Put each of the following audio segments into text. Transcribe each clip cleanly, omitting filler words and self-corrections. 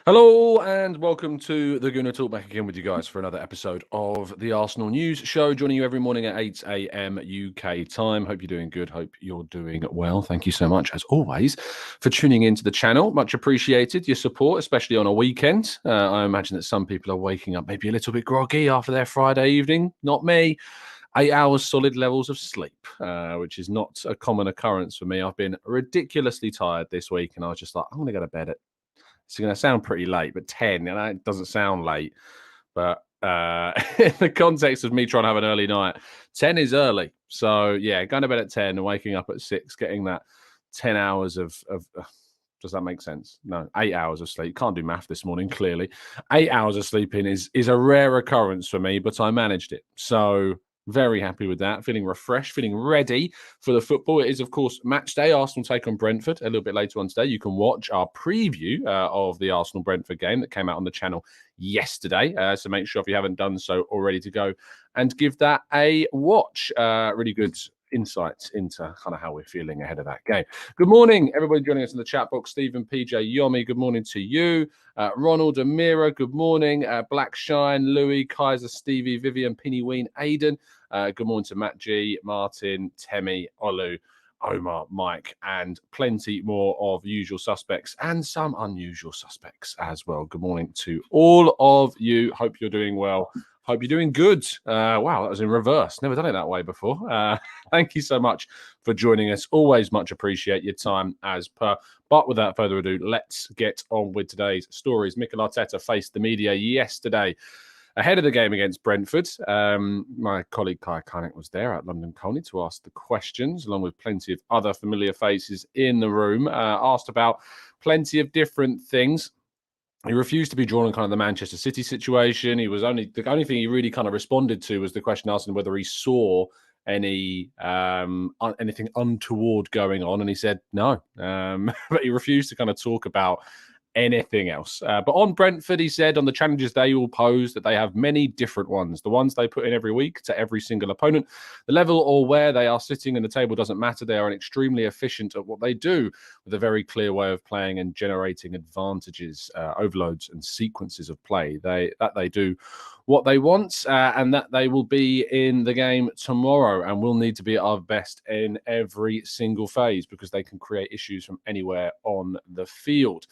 Hello and welcome to the Gooner Talk, back again with you guys for another episode of the Arsenal News Show. Joining you every morning at 8 a.m. UK time. Hope you're doing good. Hope you're doing well. Thank you so much, as always, for tuning into the channel. Much appreciated, your support, especially on a weekend. I imagine that some people are waking up maybe a little bit groggy after their Friday evening. Not me. 8 hours solid levels of sleep, which is not a common occurrence for me. I've been ridiculously tired this week, and I was just like, I'm going to go to bed at it's going to sound pretty late, but 10, it doesn't sound late. But in the context of me trying to have an early night, 10 is early. So, yeah, going to bed at 10 and waking up at 6, getting that 10 hours of does that make sense? No, 8 hours of sleep. Can't do math this morning, clearly. 8 hours of sleeping is a rare occurrence for me, but I managed it. So, very happy with that. Feeling refreshed, feeling ready for the football. It is, of course, match day. Arsenal take on Brentford a little bit later on today. You can watch our preview of the Arsenal-Brentford game that came out on the channel yesterday. So make sure if you haven't done so already to go and give that a watch. Really good insights into kind of how we're feeling ahead of that game. Good morning, everybody joining us in the chat box. Stephen, PJ, Yomi, good morning to you. Ronald, Amira, good morning. Black Shine, Louis, Kaiser, Stevie, Vivian, Pinnyween, Aidan. Good morning to Matt G, Martin, Temi, Olu, Omar, Mike, and plenty more of usual suspects and some unusual suspects as well. Good morning to all of you. Hope you're doing well. Hope you're doing good. Wow, that was in reverse. Never done it that way before. Thank you so much for joining us. Always much appreciate your time as per. But without further ado, let's get on with today's stories. Mikel Arteta faced the media yesterday ahead of the game against Brentford. My colleague Kai Kanek was there at London Colney to ask the questions, along with plenty of other familiar faces in the room. Asked about plenty of different things. He refused to be drawn on kind of the Manchester City situation. The only thing he really kind of responded to was the question asking whether he saw anything untoward going on, and he said no. But he refused to kind of talk about anything else. But on Brentford, he said on the challenges they all pose that they have many different ones. The ones they put in every week to every single opponent. The level or where they are sitting in the table doesn't matter. They are extremely efficient at what they do with a very clear way of playing and generating advantages, overloads and sequences of play. They do what they want and that they will be in the game tomorrow and will need to be at our best in every single phase because they can create issues from anywhere on the field.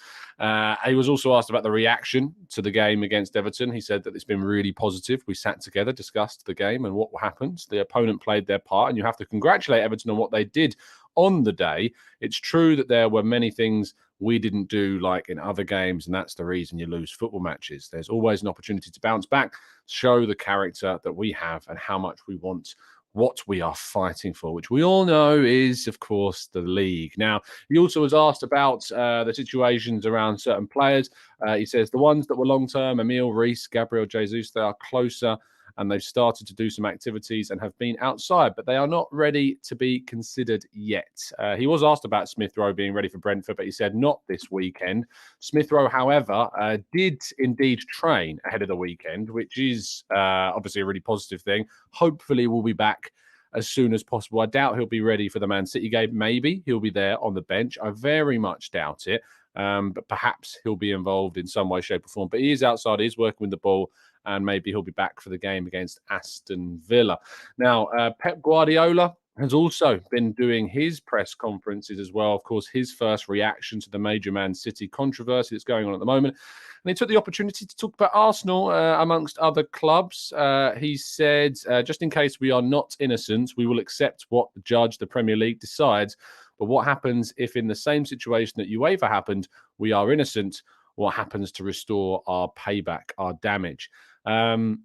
He was also asked about the reaction to the game against Everton. He said that it's been really positive. We sat together, discussed the game and what happened. The opponent played their part, and you have to congratulate Everton on what they did on the day. It's true that there were many things we didn't do like in other games, and that's the reason you lose football matches. There's always an opportunity to bounce back, show the character that we have and how much we want what we are fighting for, which we all know is, of course, the league. Now, he also was asked about the situations around certain players. He says the ones that were long-term, Emile, Reiss, Gabriel, Jesus, they are closer and they've started to do some activities and have been outside, but they are not ready to be considered yet. He was asked about Smith Rowe being ready for Brentford, but he said not this weekend. Smith Rowe, however, did indeed train ahead of the weekend, which is obviously a really positive thing. Hopefully we'll be back as soon as possible. I doubt he'll be ready for the Man City game. Maybe he'll be there on the bench. I very much doubt it. But perhaps he'll be involved in some way, shape or form. But he is outside, he is working with the ball, and maybe he'll be back for the game against Aston Villa. Now, Pep Guardiola has also been doing his press conferences as well. Of course, his first reaction to the major Man City controversy that's going on at the moment. And he took the opportunity to talk about Arsenal amongst other clubs. He said, just in case we are not innocent, we will accept what the judge, the Premier League, decides. But what happens if in the same situation that UEFA happened, we are innocent? What happens to restore our payback, our damage? I'd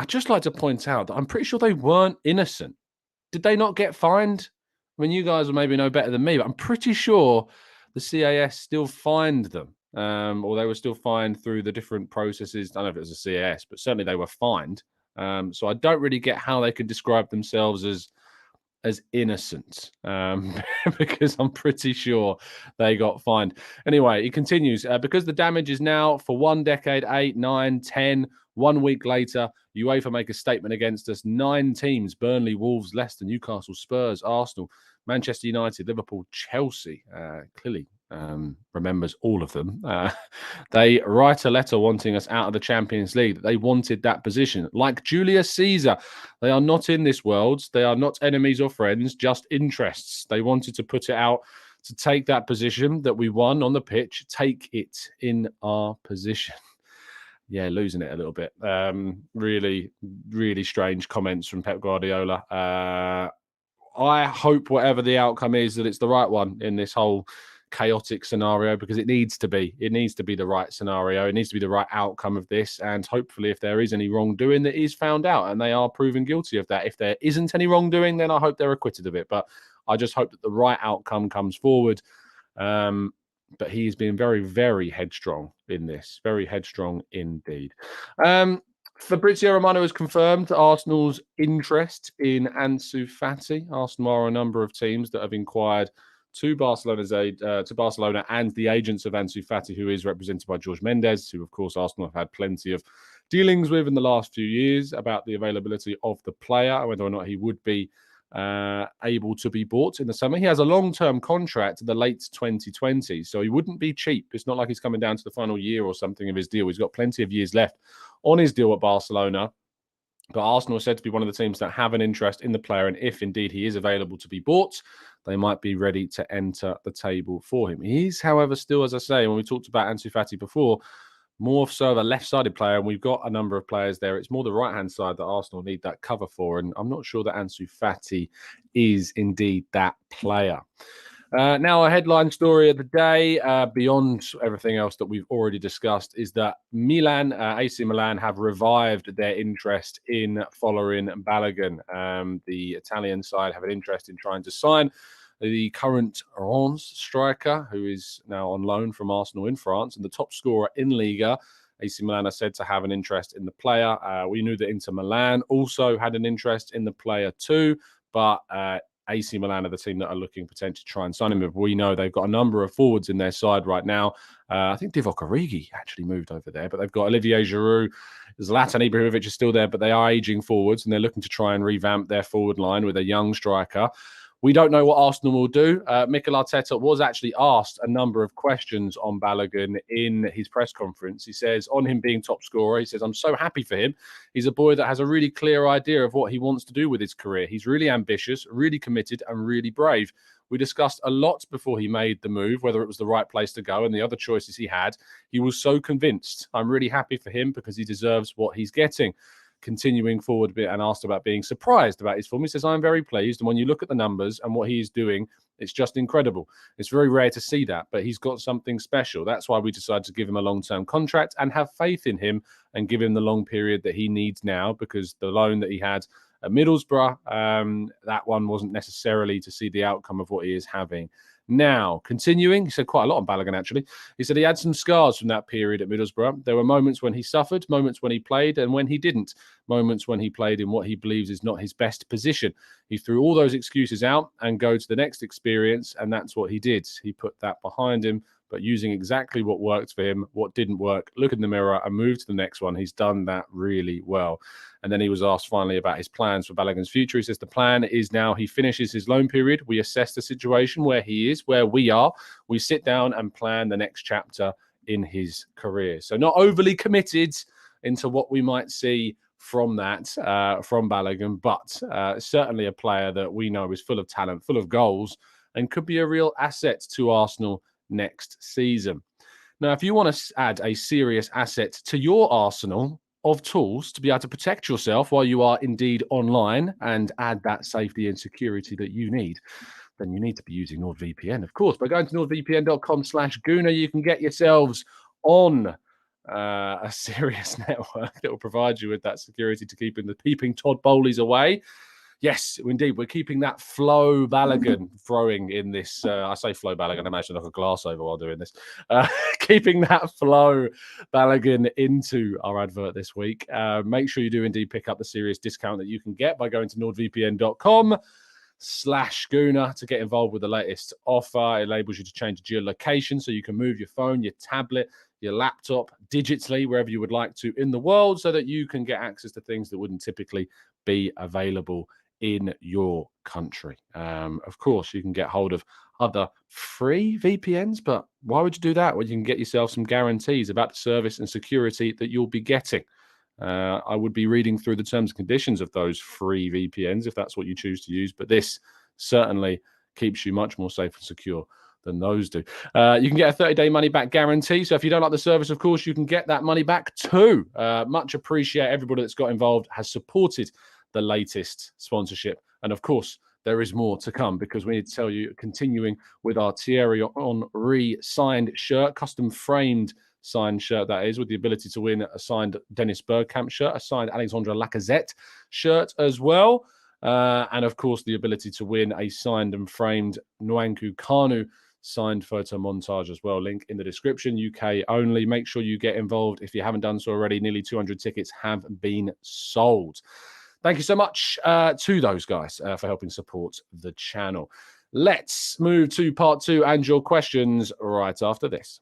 just like to point out that I'm pretty sure they weren't innocent. Did they not get fined? I mean, you guys will maybe know better than me, but I'm pretty sure the CAS still fined them, or they were still fined through the different processes. I don't know if it was a CAS, but certainly they were fined. So I don't really get how they could describe themselves as innocent, because I'm pretty sure they got fined. Anyway, he continues, because the damage is now for 1 decade, 8, 9, 10, 1 week later, UEFA make a statement against us. 9 teams, Burnley, Wolves, Leicester, Newcastle, Spurs, Arsenal, Manchester United, Liverpool, Chelsea. Clearly, remembers all of them. They write a letter wanting us out of the Champions League. They wanted that position. Like Julius Caesar, they are not in this world. They are not enemies or friends, just interests. They wanted to put it out to take that position that we won on the pitch, take it in our position. Yeah, losing it a little bit. Really, really strange comments from Pep Guardiola. I hope whatever the outcome is, that it's the right one in this whole chaotic scenario, because it needs to be. It needs to be the right scenario. It needs to be the right outcome of this. And hopefully, if there is any wrongdoing, that is found out and they are proven guilty of that. If there isn't any wrongdoing, then I hope they're acquitted of it. But I just hope that the right outcome comes forward. But he has been very, very headstrong in this. Very headstrong indeed. Fabrizio Romano has confirmed Arsenal's interest in Ansu Fati. Arsenal are a number of teams that have inquired to Barcelona and the agents of Ansu Fati, who is represented by Jorge Mendes, who, of course, Arsenal have had plenty of dealings with in the last few years about the availability of the player, whether or not he would be able to be bought in the summer. He has a long-term contract in the late 2020s, so he wouldn't be cheap. It's not like he's coming down to the final year or something of his deal. He's got plenty of years left on his deal at Barcelona. But Arsenal are said to be one of the teams that have an interest in the player, and if indeed he is available to be bought, they might be ready to enter the table for him. He's, however, still, as I say, when we talked about Ansu Fati before, more so of a left-sided player, and we've got a number of players there. It's more the right-hand side that Arsenal need that cover for, and I'm not sure that Ansu Fati is indeed that player. Now, a headline story of the day, beyond everything else that we've already discussed, is that AC Milan have revived their interest in Folarin Balogun. The Italian side have an interest in trying to sign the current Reiss striker, who is now on loan from Arsenal in France, and the top scorer in Liga. AC Milan are said to have an interest in the player. We knew that Inter Milan also had an interest in the player too, but AC Milan are the team that are looking potentially to try and sign him. We know they've got a number of forwards in their side right now. I think Divock Origi actually moved over there, but they've got Olivier Giroud. Zlatan Ibrahimovic is still there, but they are aging forwards, and they're looking to try and revamp their forward line with a young striker. We don't know what Arsenal will do. Mikel Arteta was actually asked a number of questions on Balogun in his press conference. He says, on him being top scorer, he says, I'm so happy for him. He's a boy that has a really clear idea of what he wants to do with his career. He's really ambitious, really committed, and really brave. We discussed a lot before he made the move, whether it was the right place to go and the other choices he had. He was so convinced. I'm really happy for him because he deserves what he's getting. Continuing forward a bit and asked about being surprised about his form. He says, I'm very pleased. And when you look at the numbers and what he is doing, it's just incredible. It's very rare to see that, but he's got something special. That's why we decided to give him a long-term contract and have faith in him and give him the long period that he needs now, because the loan that he had at Middlesbrough, that one wasn't necessarily to see the outcome of what he is having now. Continuing, he said quite a lot on Balogun, actually. He said he had some scars from that period at Middlesbrough. There were moments when he suffered, moments when he played, and when he didn't. Moments when he played in what he believes is not his best position. He threw all those excuses out and go to the next experience, and that's what he did. He put that behind him, but using exactly what worked for him, what didn't work, look in the mirror and move to the next one. He's done that really well. And then he was asked finally about his plans for Balogun's future. He says the plan is now he finishes his loan period. We assess the situation where he is, where we are. We sit down and plan the next chapter in his career. So not overly committed into what we might see from that, from Balogun, but certainly a player that we know is full of talent, full of goals, and could be a real asset to Arsenal next season. Now, if you want to add a serious asset to your arsenal of tools to be able to protect yourself while you are indeed online and add that safety and security that you need, then you need to be using NordVPN, of course. By going to nordvpn.com/Gooner, you can get yourselves on a serious network that will provide you with that security to keeping the peeping Todd Bowleys away. Yes, indeed. We're keeping that Flo Balogun throwing in this. I say Flo Balogun, I imagine like a glass over while doing this. Keeping that Flo Balogun into our advert this week. Make sure you do indeed pick up the serious discount that you can get by going to nordvpn.com/Gooner to get involved with the latest offer. It enables you to change your location so you can move your phone, your tablet, your laptop digitally wherever you would like to in the world so that you can get access to things that wouldn't typically be available in your country. Of course, you can get hold of other free VPNs, but why would you do that when you can get yourself some guarantees about the service and security that you'll be getting? I would be reading through the terms and conditions of those free VPNs if that's what you choose to use, but this certainly keeps you much more safe and secure than those do. You can get a 30-day money-back guarantee. So if you don't like the service, of course, you can get that money back too. Much appreciate everybody that's got involved, has supported the latest sponsorship. And of course, there is more to come because we need to tell you, continuing with our Thierry Henry signed shirt, custom framed signed shirt, that is, with the ability to win a signed Dennis Bergkamp shirt, a signed Alexandre Lacazette shirt as well. And of course, the ability to win a signed and framed Nwankwo Kanu signed photo montage as well. Link in the description. UK only. Make sure you get involved if you haven't done so already. Nearly 200 tickets have been sold. Thank you so much to those guys for helping support the channel. Let's move to part 2 and your questions right after this.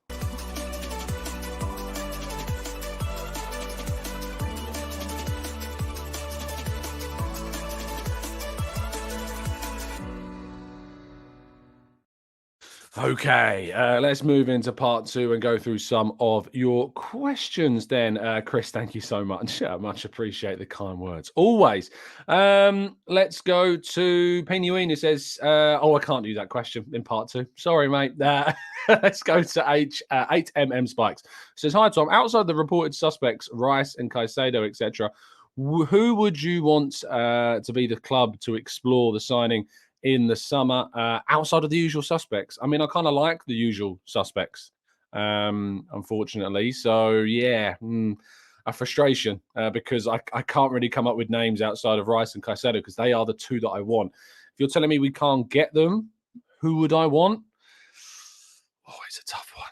Okay, let's move into part 2 and go through some of your questions then. Chris, thank you so much. Much appreciate the kind words. Always. Let's go to Penuine. It says, I can't do that question in part 2. Sorry, mate. Let's go to 8mm Spikes. It says, hi, Tom. Outside the reported suspects, Reiss and Caicedo, etc., who would you want to be the club to explore the signing in the summer outside of the usual suspects? I mean, I kind of like the usual suspects, unfortunately. So, yeah, a frustration because I can't really come up with names outside of Reiss and Caicedo because they are the two that I want. If you're telling me we can't get them, who would I want? Oh, it's a tough one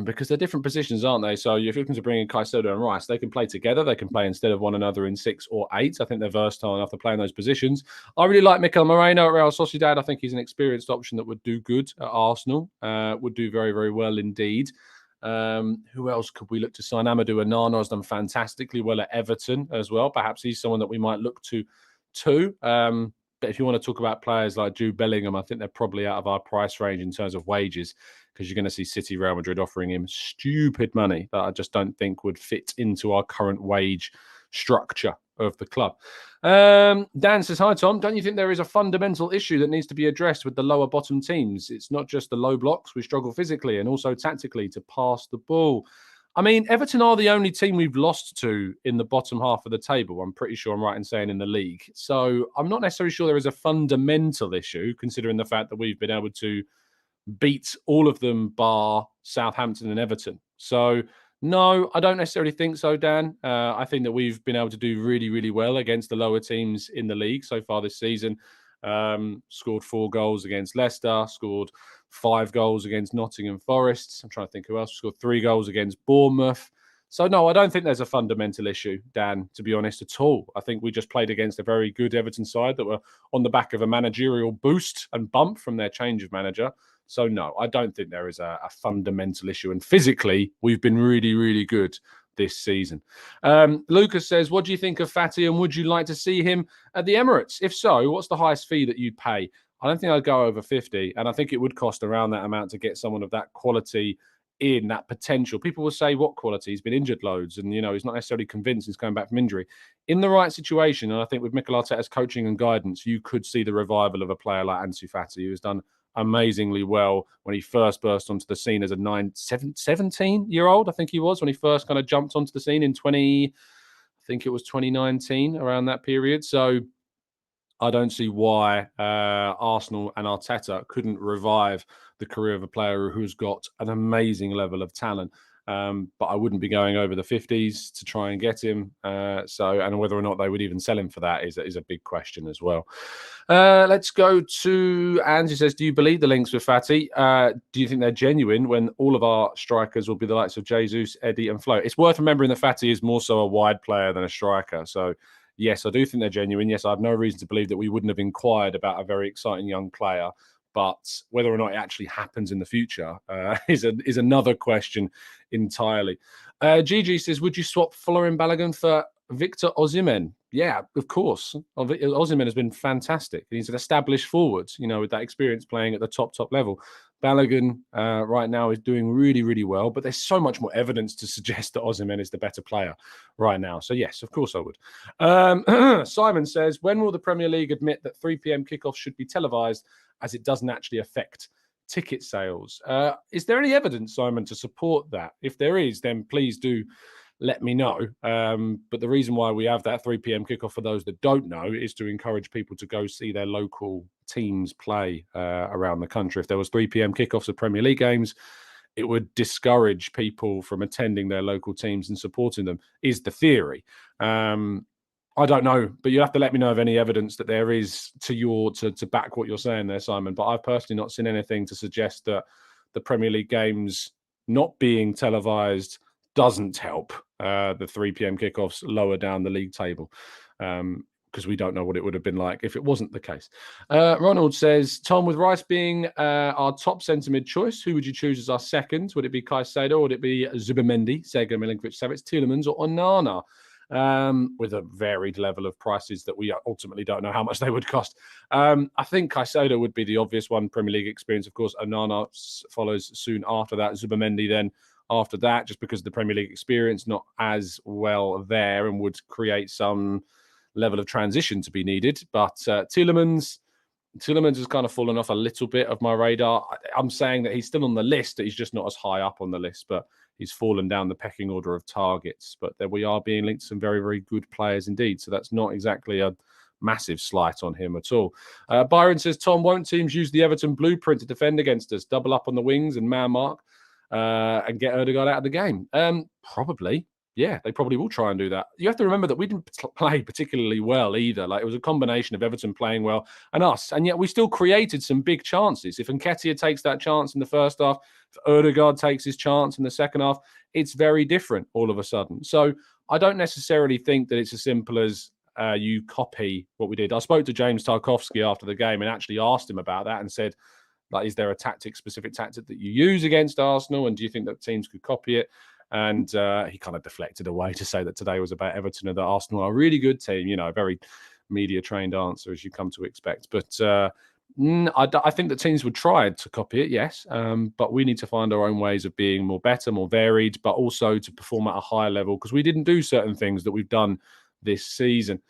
because they're different positions, aren't they? So if you're looking to bring in Caicedo and Reiss, they can play together. They can play instead of one another in 6 or 8. I think they're versatile enough to play in those positions. I really like Mikel Moreno at Real Sociedad. I think he's an experienced option that would do good at Arsenal, would do very, very well indeed. Who else could we look to sign? Amadou Onana has done fantastically well at Everton as well. Perhaps he's someone that we might look to too. But if you want to talk about players like Jude Bellingham, I think they're probably out of our price range in terms of wages because you're going to see City, Real Madrid offering him stupid money that I just don't think would fit into our current wage structure of the club. Dan says, hi, Tom. Don't you think there is a fundamental issue that needs to be addressed with the lower bottom teams? It's not just the low blocks. We struggle physically and also tactically to pass the ball. I mean, Everton are the only team we've lost to in the bottom half of the table. I'm pretty sure I'm right in saying in the league. So I'm not necessarily sure there is a fundamental issue, considering the fact that we've been able to beat all of them bar Southampton and Everton. So no, I don't necessarily think so, Dan. I think that we've been able to do really, really well against the lower teams in the league so far this season. Scored 4 goals against Leicester, scored 5 goals against Nottingham Forest. I'm trying to think who else scored 3 goals against Bournemouth. So, no, I don't think there's a fundamental issue, Dan, to be honest, at all. I think we just played against a very good Everton side that were on the back of a managerial boost and bump from their change of manager. So, no, I don't think there is a fundamental issue. And physically, we've been really, really good this season. Lucas says, what do you think of Fati and would you like to see him at the Emirates? If so, what's the highest fee that you'd pay? I don't think I'd go over 50, and I think it would cost around that amount to get someone of that quality in, that potential. People will say, what quality? He's been injured loads, and, you know, he's not necessarily convinced he's coming back from injury. In the right situation, and I think with Mikel Arteta's coaching and guidance, you could see the revival of a player like Ansu Fati, who has done amazingly well when he first burst onto the scene as a 17-year-old, I think he was, when he first kind of jumped onto the scene in 2019, around that period. So I don't see why Arsenal and Arteta couldn't revive the career of a player who's got an amazing level of talent. But I wouldn't be going over the 50s to try and get him. And whether or not they would even sell him for that is a big question as well. Let's go to Andy. Says, do you believe the links with Fati? Do you think they're genuine when all of our strikers will be the likes of Jesus, Eddie and Flo? It's worth remembering that Fati is more so a wide player than a striker. So yes, I do think they're genuine. Yes, I have no reason to believe that we wouldn't have inquired about a very exciting young player. But whether or not it actually happens in the future is another question entirely. Gigi says, would you swap Folarin Balogun for Victor Osimhen? Yeah, of course. Osimhen has been fantastic. He's an established forward, with that experience playing at the top level. Balogun right now is doing really, really well, but there's so much more evidence to suggest that Osimhen is the better player right now. So yes, of course I would. Simon says, when will the Premier League admit that 3 p.m. kickoffs should be televised, as it doesn't actually affect ticket sales? Is there any evidence, Simon, to support that? If there is, then please do let me know. But the reason why we have that 3 p.m. kickoff, for those that don't know, is to encourage people to go see their local teams play around the country. If there was 3 p.m. kickoffs of Premier League games, it would discourage people from attending their local teams and supporting them, is the theory. I don't know, but you have to let me know of any evidence that there is to back what you're saying there, Simon. But I've personally not seen anything to suggest that the Premier League games not being televised doesn't help the 3 p.m. kickoffs lower down the league table, because we don't know what it would have been like if it wasn't the case. Ronald says, Tom, with Reiss being our top centre mid choice, who would you choose as our second? Would it be Caicedo, or would it be Zubimendi, Sega, Milinkovic-Savic, Tielemans, or Onana? With a varied level of prices that we ultimately don't know how much they would cost. I think Caicedo would be the obvious one. Premier League experience, of course. Onana follows soon after that. Zubimendi then after that, just because of the Premier League experience, not as well there, and would create some level of transition to be needed. But Tielemans has kind of fallen off a little bit of my radar. I'm saying that he's still on the list, that he's just not as high up on the list, but he's fallen down the pecking order of targets. But there we are being linked to some very, very good players indeed. So that's not exactly a massive slight on him at all. Byron says, Tom, won't teams use the Everton blueprint to defend against us? Double up on the wings and man mark and get Odegaard out of the game? Probably. Yeah, they probably will try and do that. You have to remember that we didn't play particularly well either. Like, it was a combination of Everton playing well and us, and yet we still created some big chances. If Nketiah takes that chance in the first half, if Odegaard takes his chance in the second half, it's very different all of a sudden. So I don't necessarily think that it's as simple as you copy what we did. I spoke to James Tarkowski after the game and actually asked him about that and said, like, is there a specific tactic that you use against Arsenal, and do you think that teams could copy it? And he kind of deflected away to say that today was about Everton and that Arsenal are a really good team. A very media-trained answer, as you come to expect. But I think that teams would try to copy it, yes. But we need to find our own ways of being more better, more varied, but also to perform at a higher level, because we didn't do certain things that we've done this season.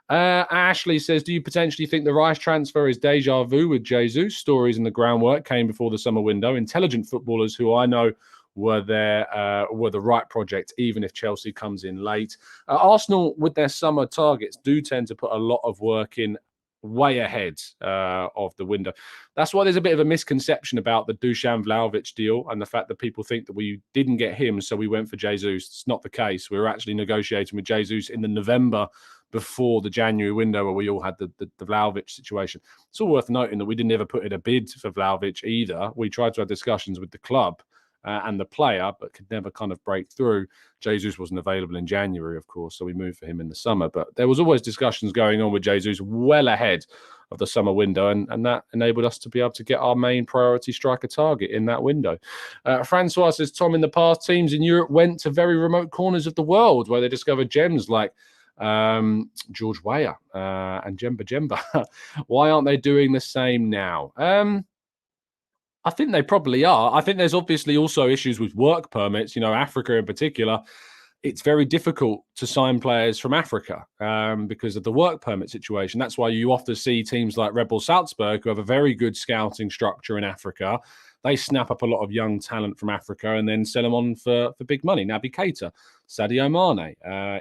Ashley says, do you potentially think the Reiss transfer is deja vu with Jesus? Stories and the groundwork came before the summer window. Intelligent footballers who I know were the right project, even if Chelsea comes in late. Arsenal, with their summer targets, do tend to put a lot of work in way ahead of the window. That's why there's a bit of a misconception about the Dusan Vlahovic deal and the fact that people think that we didn't get him, so we went for Jesus. It's not the case. We were actually negotiating with Jesus in the November before the January window, where we all had the Vlahovic situation. It's all worth noting that we didn't ever put in a bid for Vlahovic either. We tried to have discussions with the club and the player, but could never kind of break through. Jesus wasn't available in January, of course, so we moved for him in the summer. But there was always discussions going on with Jesus well ahead of the summer window, and that enabled us to be able to get our main priority striker target in that window. Francois says, Tom, in the past, teams in Europe went to very remote corners of the world where they discovered gems like George Weah and Jemba. Why aren't they doing the same now? I think they probably are. I think there's obviously also issues with work permits. Africa in particular, it's very difficult to sign players from Africa because of the work permit situation. That's why you often see teams like Red Bull Salzburg, who have a very good scouting structure in Africa. They snap up a lot of young talent from Africa and then sell them on for big money. Naby Keita, Sadio Mane,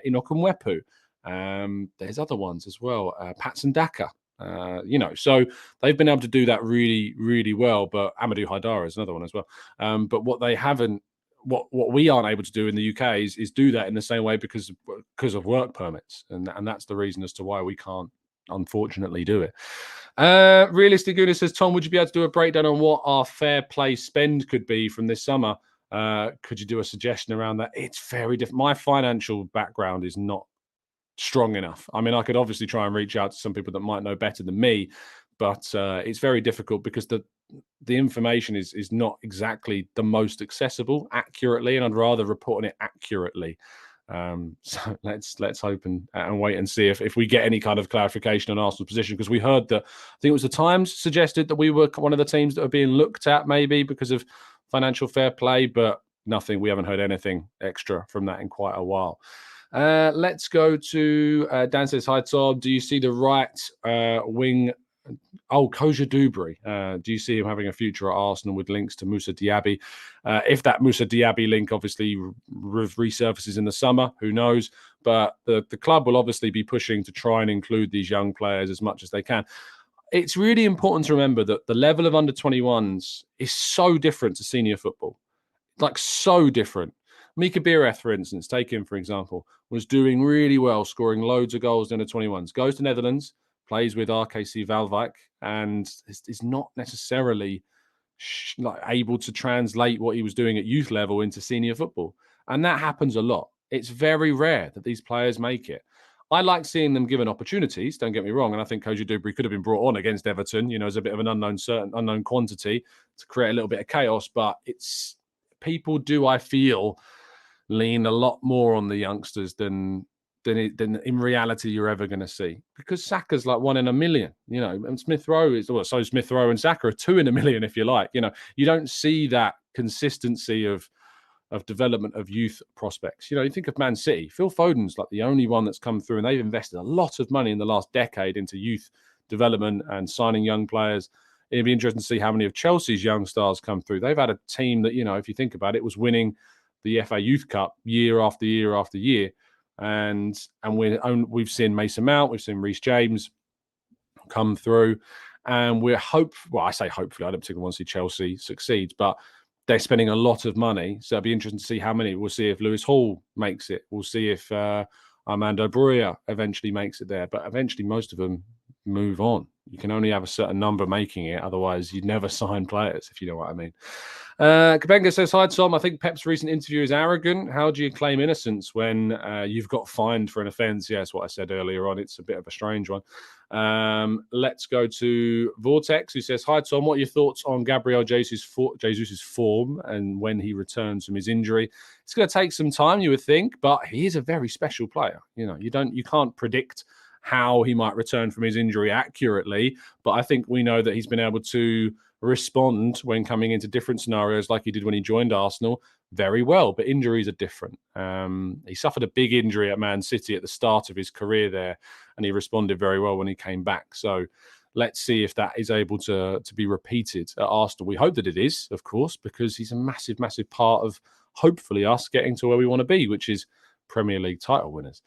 Enoch Mwepu. There's other ones as well. Patson Daka. So they've been able to do that really, really well. But Amadou Haidara is another one as well. But what they haven't, what we aren't able to do in the UK is do that in the same way because of work permits, and that's the reason as to why we can't, unfortunately, do it. Realistic Gooner says, Tom, would you be able to do a breakdown on what our fair play spend could be from this summer? Could you do a suggestion around that? It's very different. My financial background is not strong enough. I mean, I could obviously try and reach out to some people that might know better than me, but it's very difficult because the information is not exactly the most accessible accurately, and I'd rather report on it accurately So let's hope and wait and see if we get any kind of clarification on Arsenal's position, because we heard that, I think it was the Times suggested that we were one of the teams that are being looked at maybe because of financial fair play, but nothing. We haven't heard anything extra from that in quite a while. Let's go to Dan says, hi Tom, do you see the right wing? Oh, Koja Dubry. Do you see him having a future at Arsenal with links to Moussa Diaby? If that Moussa Diaby link obviously resurfaces in the summer, who knows? But the club will obviously be pushing to try and include these young players as much as they can. It's really important to remember that the level of under-21s is so different to senior football. Like, so different. Mika Biereth, for instance, take him for example, was doing really well, scoring loads of goals in the 21s. Goes to Netherlands, plays with RKC Waalwijk, and is not necessarily like able to translate what he was doing at youth level into senior football. And that happens a lot. It's very rare that these players make it. I like seeing them given opportunities, don't get me wrong. And I think Koja Dubry could have been brought on against Everton, as a bit of an unknown quantity to create a little bit of chaos. But it's people do, I feel, lean a lot more on the youngsters than in reality you're ever going to see, because Saka's like 1 in a million, and Smith Rowe is, well, so Smith Rowe and Saka are 2 in a million, if you like. You don't see that consistency of development of youth prospects. You think of Man City, Phil Foden's like the only one that's come through, and they've invested a lot of money in the last decade into youth development and signing young players. It'd be interesting to see how many of Chelsea's young stars come through. They've had a team that, if you think about it, was winning the FA Youth Cup year after year after year. And we've seen Mason Mount, we've seen Reiss James come through, and we're hopeful. Well, I say hopefully, I don't particularly want to see Chelsea succeed, but they're spending a lot of money, so it'll be interesting to see how many. We'll see if Lewis Hall makes it. We'll see if Armando Broja eventually makes it there. But eventually, most of them move on. You can only have a certain number making it, otherwise you'd never sign players, if you know what I mean. Kabenga says, hi Tom, I think Pep's recent interview is arrogant. How do you claim innocence when you've got fined for an offence? Yeah, that's what I said earlier on. It's a bit of a strange one. Let's go to Vortex, who says, hi Tom, what are your thoughts on Gabriel Jesus' form and when he returns from his injury? It's going to take some time, you would think, but he is a very special player. You can't predict how he might return from his injury accurately, but I think we know that he's been able to respond when coming into different scenarios, like he did when he joined Arsenal, very well. But injuries are different. He suffered a big injury at Man City at the start of his career there, and he responded very well when he came back. So let's see if that is able to be repeated at Arsenal. We hope that it is, of course, because he's a massive, massive part of hopefully us getting to where we want to be, which is Premier League title winners.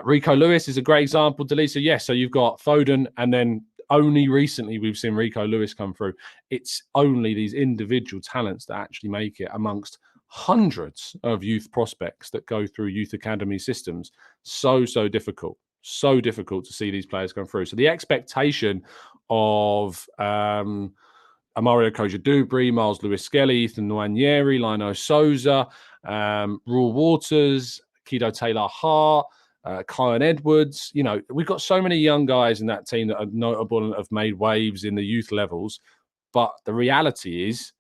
Rico Lewis is a great example, Delisa. Yes, so you've got Foden, and then only recently we've seen Rico Lewis come through. It's only these individual talents that actually make it amongst hundreds of youth prospects that go through youth academy systems. So difficult. So difficult to see these players come through. So the expectation of Amario Koja Dubry, Miles Lewis-Skelly, Ethan Nwaneri, Lino Souza, Raw Waters, Kido Taylor-Hart, Kyan Edwards. We've got so many young guys in that team that are notable and have made waves in the youth levels. But the reality is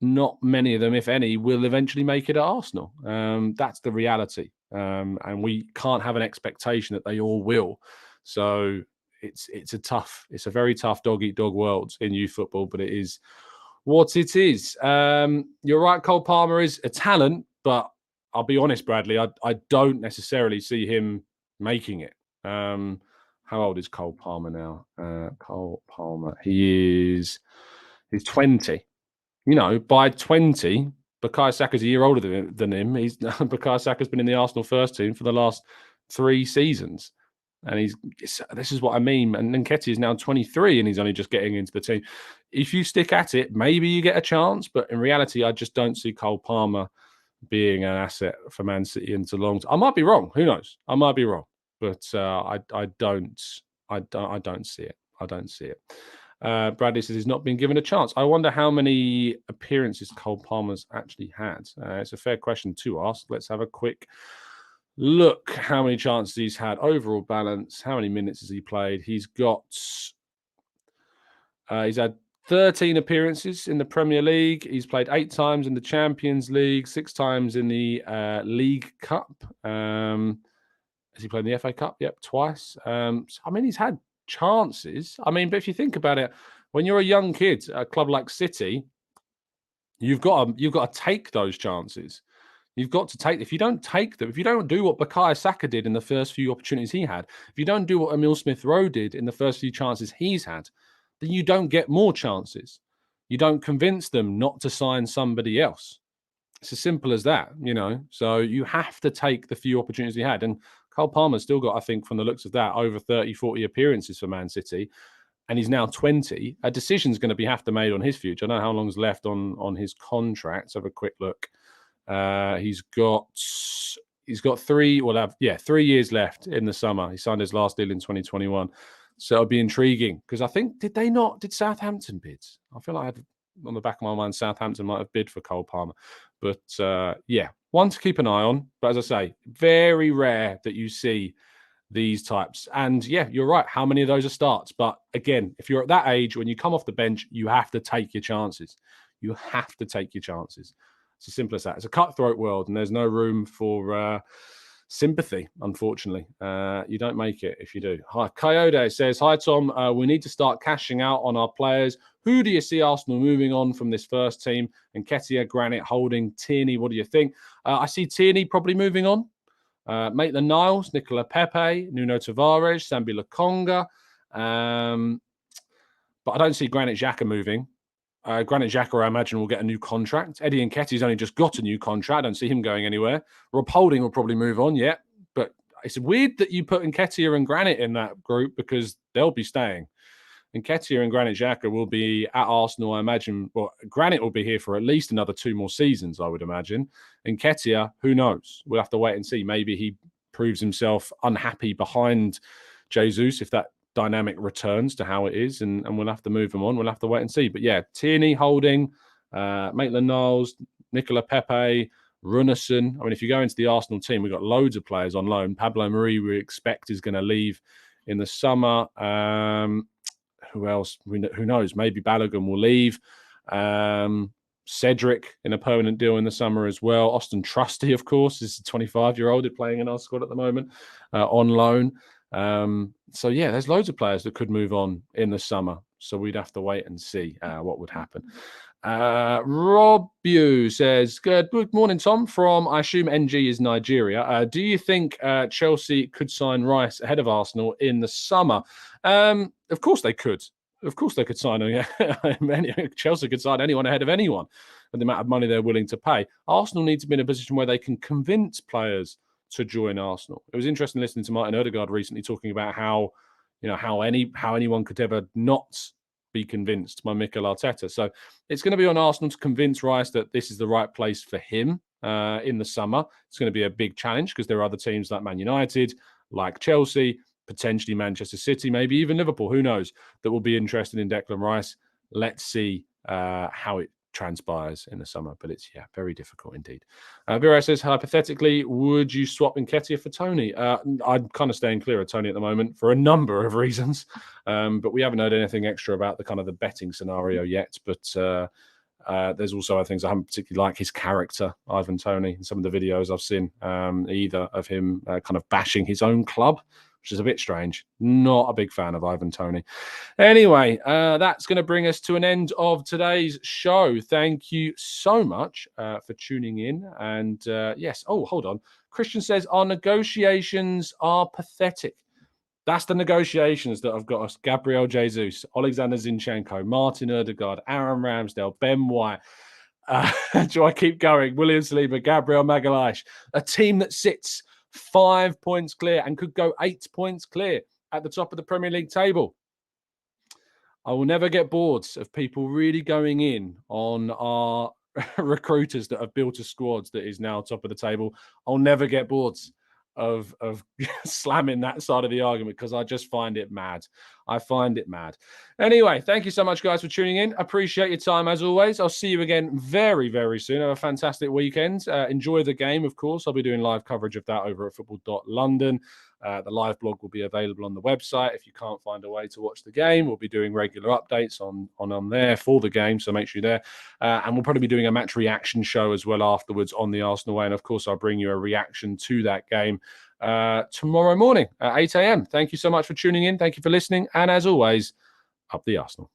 not many of them, if any, will eventually make it at Arsenal. That's the reality. And we can't have an expectation that they all will. So it's a very tough dog-eat-dog world in youth football, but it is what it is. You're right, Cole Palmer is a talent, but I'll be honest, Bradley, I don't necessarily see him making it. How old is Cole Palmer now? Cole Palmer, he's 20. By 20, Bukayo Saka's a year older than him. Bukayo Saka's been in the Arsenal first team for the last 3 seasons. And this is what I mean. And Nketiah is now 23 and he's only just getting into the team. If you stick at it, maybe you get a chance. But in reality, I just don't see Cole Palmer being an asset for Man City into long term. I might be wrong. Who knows? I might be wrong. But I don't see it. I don't see it. Bradley says he's not been given a chance. I wonder how many appearances Cole Palmer's actually had. It's a fair question to ask. Let's have a quick look. How many chances he's had, overall balance, how many minutes has he played? He's had 13 appearances in the Premier League. He's played 8 times in the Champions League, 6 times in the League Cup. Has he played in the FA Cup? Yep, twice. So, I mean, he's had chances. I mean, but if you think about it, when you're a young kid at a club like City, you've got to take those chances. You've got to take. If you don't take them, if you don't do what Bukayo Saka did in the first few opportunities he had, if you don't do what Emile Smith Rowe did in the first few chances he's had, then you don't get more chances. You don't convince them not to sign somebody else. It's as simple as that, you know. So you have to take the few opportunities he had. And Cole Palmer's still got, I think, from the looks of that, over 30, 40 appearances for Man City. And he's now 20. A decision's going to have to be made on his future. I don't know how long's left on his contract. Let's have a quick look. He's got 3 years left in the summer. He signed his last deal in 2021. So it'll be intriguing because I think, did Southampton bid? I feel like I had on the back of my mind, Southampton might have bid for Cole Palmer. But yeah, one to keep an eye on. But as I say, very rare that you see these types. And yeah, you're right. How many of those are starts? But again, if you're at that age, when you come off the bench, you have to take your chances. You have to take your chances. It's as simple as that. It's a cutthroat world, and there's no room for sympathy, unfortunately. You don't make it if you do. Hi, Coyote says, hi, Tom. We need to start cashing out on our players. Who do you see Arsenal moving on from this first team? Nketiah, Granit, Holding, Tierney, what do you think? I see Tierney probably moving on. Maitland-Niles, Nicola Pepe, Nuno Tavares, Sambi Lokonga. But I don't see Granit Xhaka moving. Granit Xhaka, I imagine, will get a new contract. Eddie Nketiah's only just got a new contract. I don't see him going anywhere. Rob Holding will probably move on, yeah. But it's weird that you put Nketiah and Granit in that group because they'll be staying. Nketiah and Granit Xhaka will be at Arsenal, I imagine. Well, Granit will be here for at least another 2 more seasons, I would imagine. Nketiah, who knows? We'll have to wait and see. Maybe he proves himself unhappy behind Jesus if that dynamic returns to how it is, and we'll have to move him on. We'll have to wait and see. But yeah, Tierney, Holding, Maitland-Niles, Nicola Pepe, Runarsson. I mean, if you go into the Arsenal team, we've got loads of players on loan. Pablo Mari, we expect, is going to leave in the summer. Who else? Who knows? Maybe Balogun will leave. Cedric in a permanent deal in the summer as well. Austin Trusty, of course, is a 25-year-old playing in our squad at the moment on loan. So yeah, there's loads of players that could move on in the summer. So we'd have to wait and see what would happen. Rob Bew says, good morning, Tom, from, I assume NG is Nigeria. Do you think Chelsea could sign Reiss ahead of Arsenal in the summer? Of course they could. Of course they could sign. Chelsea could sign anyone ahead of anyone with the amount of money they're willing to pay. Arsenal need to be in a position where they can convince players to join Arsenal. It was interesting listening to Martin Odegaard recently talking about how anyone could ever not be convinced by Mikel Arteta. So it's going to be on Arsenal to convince Reiss that this is the right place for him in the summer. It's going to be a big challenge because there are other teams like Man United, like Chelsea, potentially Manchester City, maybe even Liverpool, who knows, that will be interested in Declan Rice. Let's see how it transpires in the summer, but it's very difficult indeed. Vera says, hypothetically, would you swap Nketiah for Tony? I'm kind of staying clear of Tony at the moment for a number of reasons, but we haven't heard anything extra about the betting scenario yet. But there's also other things I haven't particularly like his character, Ivan Toney, in some of the videos I've seen, either of him kind of bashing his own club, which is a bit strange. Not a big fan of Ivan Toney. Anyway, that's going to bring us to an end of today's show. Thank you so much for tuning in. And yes, hold on. Christian says, our negotiations are pathetic. That's the negotiations that have got us Gabriel Jesus, Alexander Zinchenko, Martin Odegaard, Aaron Ramsdale, Ben White. Do I keep going? William Saliba, Gabriel Magalhaes. A team that sits 5 points clear and could go 8 points clear at the top of the Premier League table. I will never get bored of people really going in on our recruiters that have built a squad that is now top of the table. I'll never get bored of slamming that side of the argument because I just find it mad. I find it mad. Anyway, thank you so much, guys, for tuning in. Appreciate your time, as always. I'll see you again very, very soon. Have a fantastic weekend. Enjoy the game, of course. I'll be doing live coverage of that over at football.london. The live blog will be available on the website. If you can't find a way to watch the game, we'll be doing regular updates on there for the game, so make sure you're there. And we'll probably be doing a match reaction show as well afterwards on the Arsenal way. And, of course, I'll bring you a reaction to that game tomorrow morning at 8 a.m. Thank you so much for tuning in. Thank you for listening. And, as always, up the Arsenal.